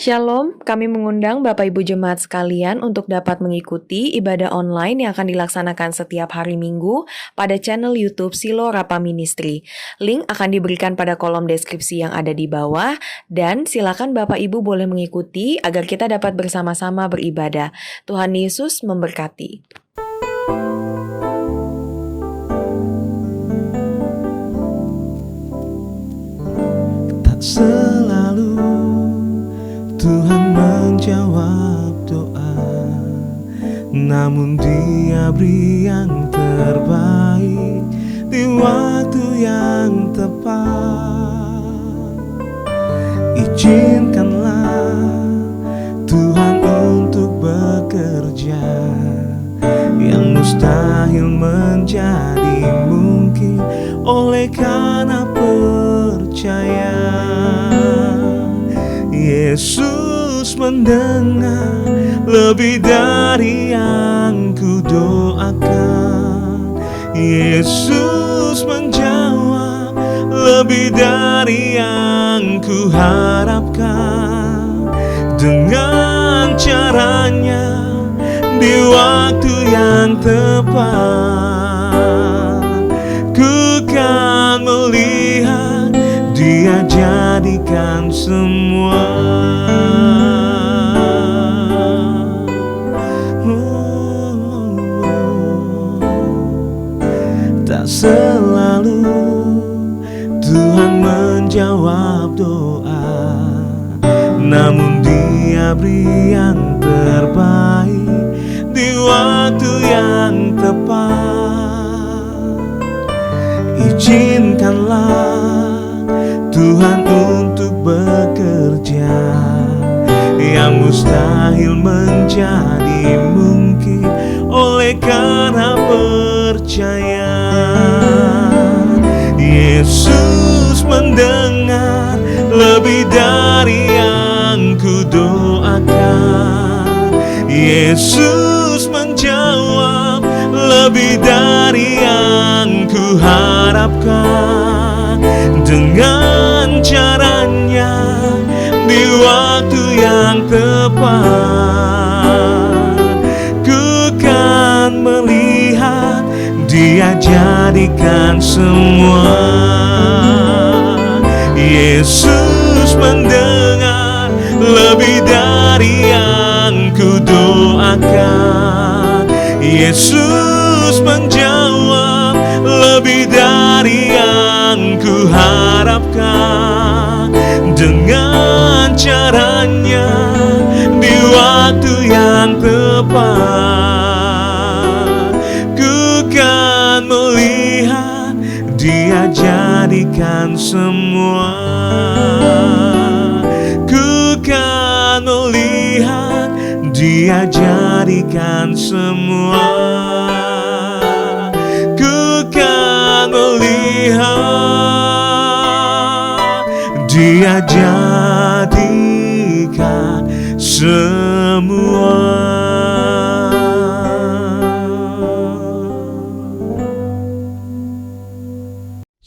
Shalom, kami mengundang Bapak Ibu Jemaat sekalian untuk dapat mengikuti ibadah online yang akan dilaksanakan setiap hari Minggu pada channel YouTube Silo Rapa Ministry. Link akan diberikan pada kolom deskripsi yang ada di bawah, dan silakan Bapak Ibu boleh mengikuti agar kita dapat bersama-sama beribadah. Tuhan Yesus memberkati. Tak selalu Tuhan menjawab doa, namun Dia beri yang terbaik di waktu yang tepat. Izinkanlah Tuhan untuk bekerja, yang mustahil menjadi mungkin oleh karena percaya. Yesus mendengar lebih dari yang ku doakan. Yesus menjawab lebih dari yang ku harapkan. Dengan caranya di waktu yang tepat, ku kan melihat Dia jadikan semua. Tak selalu Tuhan menjawab doa, namun Dia beri yang terbaik di waktu yang tepat. Izinkanlah Tuhan untuk bekerja, yang mustahil menjadi mungkin oleh karena percaya. Yesus mendengar lebih dari yang ku doakan. Yesus menjawab lebih dari yang ku harapkan. Dengan caranya di waktu yang tepat, ku kan melihat Dia jadikan semua. Yesus mendengar lebih dari yang ku doakan. Yesus menjawab lebih dari yang ku harapkan. Dengan caranya di waktu yang tepat, ku kan melihat Dia jadikan semua. Ku kan melihat Dia jadikan semua. Ku kan melihat Dia jadikan semua.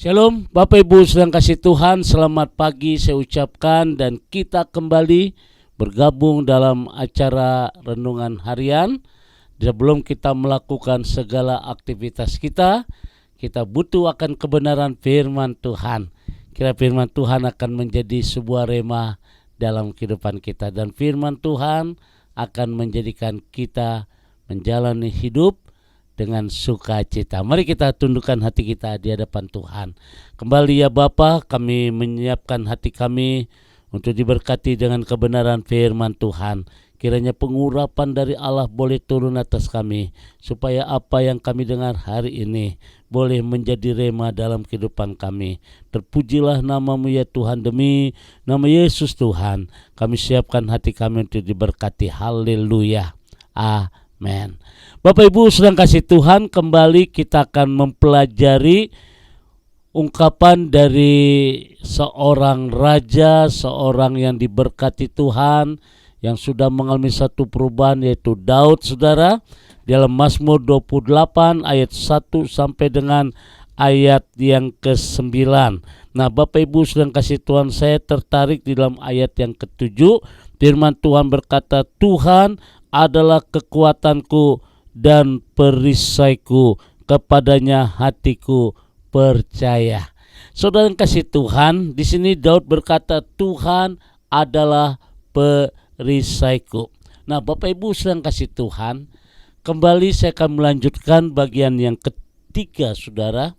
Shalom, Bapak Ibu sedang kasih Tuhan, selamat pagi saya ucapkan, dan kita kembali bergabung dalam acara renungan harian. Sebelum kita melakukan segala aktivitas kita butuh akan kebenaran firman Tuhan. Kira firman Tuhan akan menjadi sebuah rema dalam kehidupan kita, dan firman Tuhan akan menjadikan kita menjalani hidup dengan sukacita. Mari kita tundukkan hati kita di hadapan Tuhan. Kembali ya Bapa, kami menyiapkan hati kami untuk diberkati dengan kebenaran firman Tuhan. Kiranya pengurapan dari Allah boleh turun atas kami, supaya apa yang kami dengar hari ini boleh menjadi rema dalam kehidupan kami. Terpujilah nama-Mu ya Tuhan, demi nama Yesus Tuhan. Kami siapkan hati kami untuk diberkati. Haleluya. Amen. Bapak Ibu sedang kasih Tuhan, kembali kita akan mempelajari ungkapan dari seorang raja, seorang yang diberkati Tuhan, yang sudah mengalami satu perubahan, yaitu Daud, saudara. Dalam Mazmur 28 ayat 1 sampai dengan ayat yang ke-9. Nah, Bapak Ibu sedang kasih Tuhan, saya tertarik di dalam ayat yang ke-7. Firman Tuhan berkata, Tuhan adalah kekuatanku dan perisaiku, kepadanya hatiku percaya. Saudara yang kasih Tuhan, di sini Daud berkata, Tuhan adalah perisaiku. Nah, Bapak Ibu sedang kasih Tuhan, kembali saya akan melanjutkan bagian yang ketiga, saudara.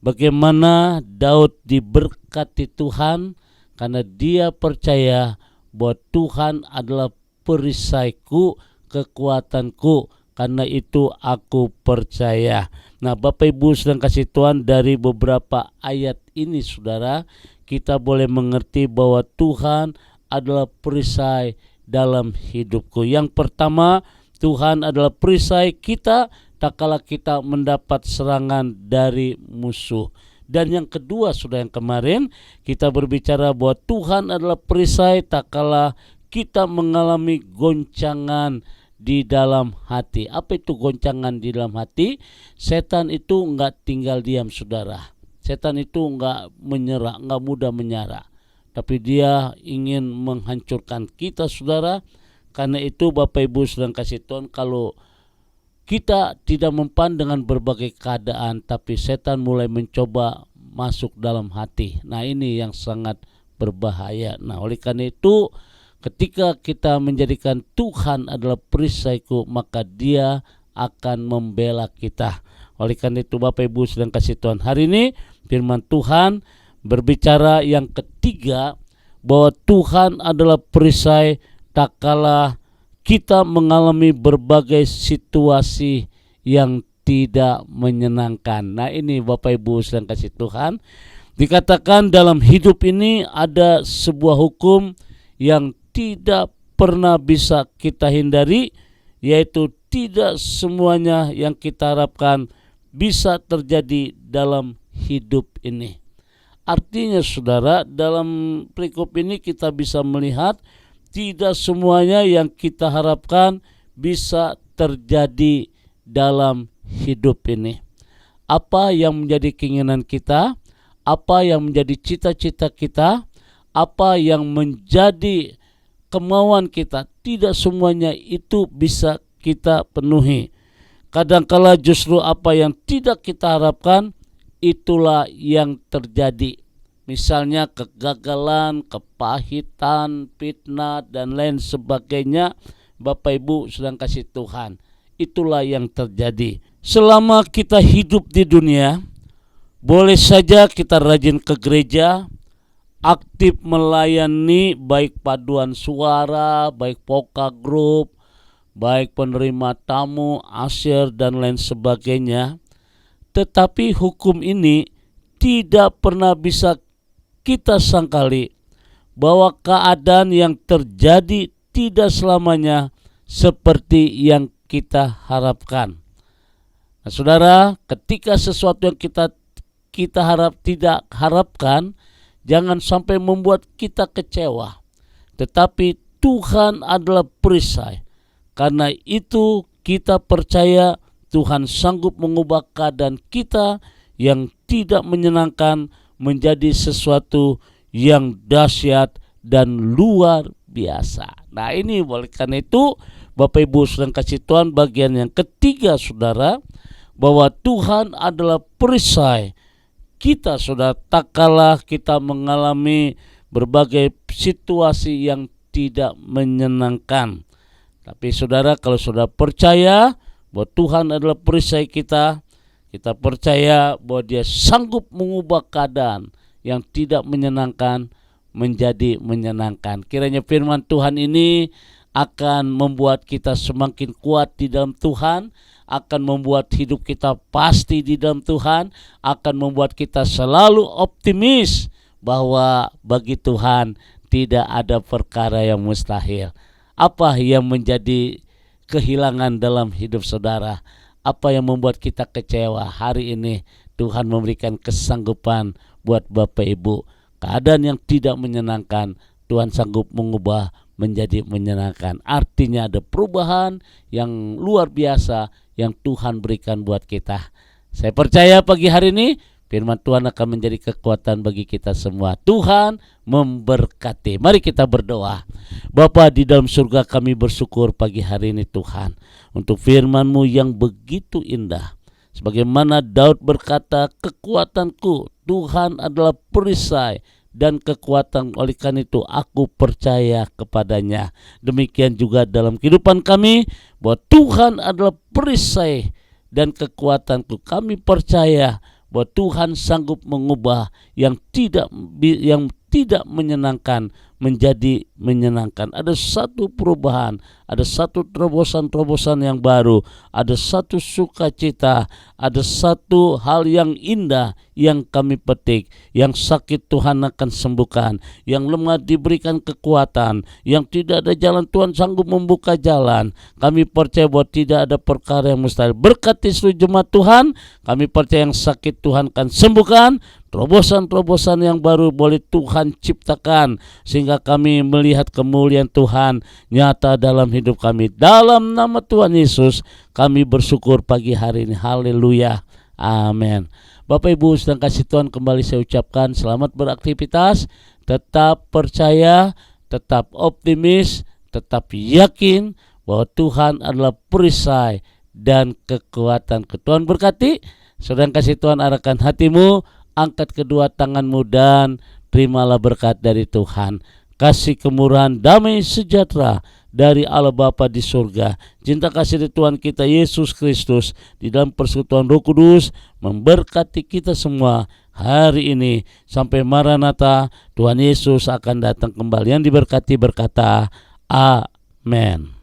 Bagaimana Daud diberkati Tuhan karena dia percaya bahwa Tuhan adalah perisaiku, kekuatanku, karena itu aku percaya. Nah, Bapak Ibu sedang kasih Tuhan, dari beberapa ayat ini saudara, kita boleh mengerti bahwa Tuhan adalah perisai dalam hidupku. Yang pertama, Tuhan adalah perisai kita tak kala kita mendapat serangan dari musuh. Dan yang kedua, sudah yang kemarin kita berbicara bahwa Tuhan adalah perisai tak kala kita mengalami goncangan di dalam hati. Apa itu goncangan di dalam hati? Setan itu enggak tinggal diam, saudara. Setan itu enggak menyerah, enggak mudah menyerah. Tapi dia ingin menghancurkan kita, saudara. Karena itu Bapak Ibu sedang kasih Tuhan, kalau kita tidak mempan dengan berbagai keadaan, tapi setan mulai mencoba masuk dalam hati. Nah, ini yang sangat berbahaya. Nah, oleh karena itu, ketika kita menjadikan Tuhan adalah perisaiku, maka dia akan membela kita. Oleh karena itu Bapak Ibu sedang kasih Tuhan, hari ini firman Tuhan berbicara yang ketiga, bahwa Tuhan adalah perisai tak kala kita mengalami berbagai situasi yang tidak menyenangkan. Nah, ini Bapak Ibu sedang kasih Tuhan, dikatakan dalam hidup ini ada sebuah hukum yang tidak pernah bisa kita hindari, yaitu tidak semuanya yang kita harapkan bisa terjadi dalam hidup ini. Artinya saudara, dalam perikop ini kita bisa melihat tidak semuanya yang kita harapkan bisa terjadi dalam hidup ini. Apa yang menjadi keinginan kita, apa yang menjadi cita-cita kita, apa yang menjadi kemauan kita, tidak semuanya itu bisa kita penuhi. Kadangkala justru apa yang tidak kita harapkan, itulah yang terjadi. Misalnya kegagalan, kepahitan, fitnah, dan lain sebagainya. Bapak Ibu sedang kasih Tuhan, itulah yang terjadi. Selama kita hidup di dunia, boleh saja kita rajin ke gereja, aktif melayani, baik paduan suara, baik voka group, baik penerima tamu, asyir, dan lain sebagainya. Tetapi hukum ini tidak pernah bisa kita sangkali, bahwa keadaan yang terjadi tidak selamanya seperti yang kita harapkan. Nah, saudara, ketika sesuatu yang kita tidak harapkan, jangan sampai membuat kita kecewa. Tetapi Tuhan adalah perisai. Karena itu kita percaya Tuhan sanggup mengubah keadaan kita yang tidak menyenangkan menjadi sesuatu yang dahsyat dan luar biasa. Nah, ini oleh karena itu Bapak Ibu sedang kasih Tuhan, bagian yang ketiga saudara, bahwa Tuhan adalah perisai kita, saudara, tak kalah kita mengalami berbagai situasi yang tidak menyenangkan. Tapi saudara, kalau saudara percaya bahwa Tuhan adalah perisai kita percaya bahwa Dia sanggup mengubah keadaan yang tidak menyenangkan menjadi menyenangkan. Kiranya firman Tuhan ini akan membuat kita semakin kuat di dalam Tuhan, akan membuat hidup kita pasti di dalam Tuhan, akan membuat kita selalu optimis bahwa bagi Tuhan tidak ada perkara yang mustahil. Apa yang menjadi kehilangan dalam hidup saudara? Apa yang membuat kita kecewa? Hari ini Tuhan memberikan kesanggupan buat Bapak Ibu. Keadaan yang tidak menyenangkan, Tuhan sanggup mengubah menjadi menyenangkan. Artinya ada perubahan yang luar biasa yang Tuhan berikan buat kita. Saya percaya pagi hari ini Firman Tuhan akan menjadi kekuatan bagi kita semua. Tuhan memberkati. Mari kita berdoa. Bapa di dalam surga, kami bersyukur pagi hari ini Tuhan untuk firman-Mu yang begitu indah. Sebagaimana Daud berkata, kekuatanku Tuhan adalah perisai dan kekuatan, oleh karena itu aku percaya kepadanya. Demikian juga dalam kehidupan kami, bahwa Tuhan adalah perisai dan kekuatanku. Kami percaya bahwa Tuhan sanggup mengubah yang tidak menyenangkan menjadi menyenangkan. Ada satu perubahan, ada satu terobosan-terobosan yang baru, ada satu sukacita, ada satu hal yang indah yang kami petik. Yang sakit Tuhan akan sembuhkan, yang lemah diberikan kekuatan, yang tidak ada jalan Tuhan sanggup membuka jalan. Kami percaya bahwa tidak ada perkara yang mustahil. Berkati seluruh jemaat Tuhan, kami percaya yang sakit Tuhan akan sembuhkan. Terobosan-terobosan yang baru boleh Tuhan ciptakan, sehingga kami melihat kemuliaan Tuhan nyata dalam hidup kami. Dalam nama Tuhan Yesus kami bersyukur pagi hari ini. Haleluya, amin. Bapak Ibu sedang kasih Tuhan, kembali saya ucapkan selamat beraktivitas. Tetap percaya, tetap optimis, tetap yakin bahwa Tuhan adalah perisai dan kekuatan. Tuhan berkati. Sedang kasih Tuhan arahkan hatimu, angkat kedua tanganmu dan terimalah berkat dari Tuhan. Kasih kemurahan, damai sejahtera dari Allah Bapa di surga, cinta kasih dari Tuhan kita Yesus Kristus di dalam persekutuan Roh Kudus memberkati kita semua hari ini sampai Maranatha. Tuhan Yesus akan datang kembali. Yang diberkati berkata, amin.